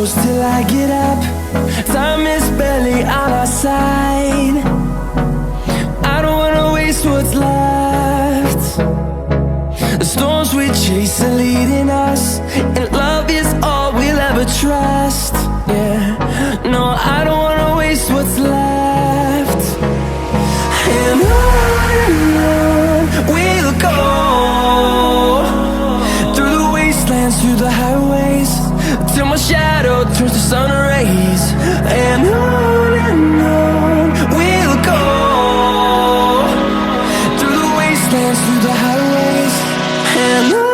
close till I get up. Time is barely on our side. I don't wanna waste what's left. The storms we chase are leading us, and love is all we'll ever trust. Yeah, no, I don't wanna waste what's left. And on we'll go, through the wastelands, through the highways, till my shadow turns to sun rays. And on we'll go, through the wastelands, through the highways, and on.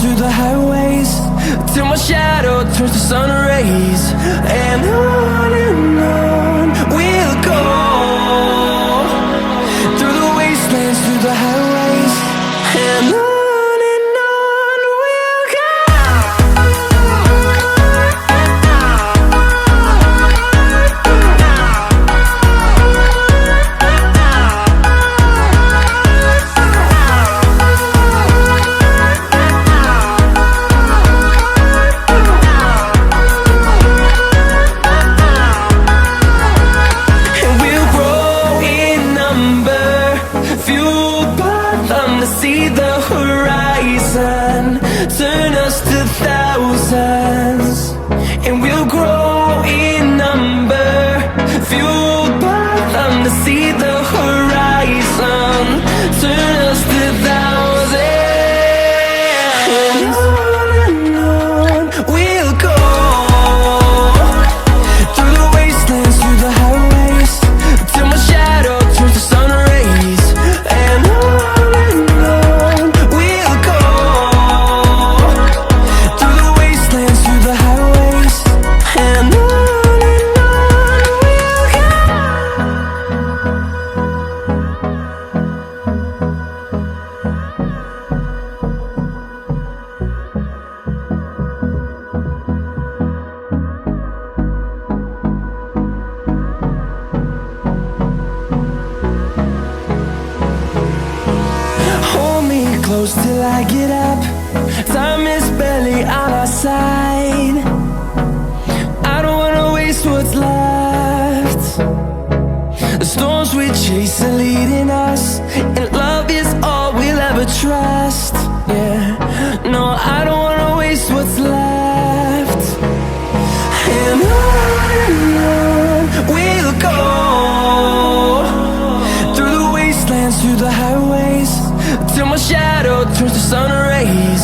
Through the highways, till my shadow turns to sun rays. And on we'll go, through the wastelands, through the highways, and on. See the horizon turn us to thousands, and we'll grow in number, fueled by them. To see the horizon turn us to thousands, and on we'll go, through the wastelands, through the highways, till my shadow turns to sun rays. And close till I get up. Time is barely on our side. I don't wanna waste what's left. The storms we chase are leading us, and love is all we'll ever trust. Yeah, no, I don't wanna waste what's left. And on we'll go, through the wastelands, through the highways, till my shadow turns to sun rays.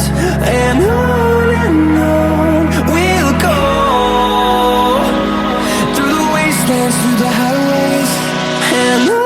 And on we'll go, through the wastelands, through the highways, and on.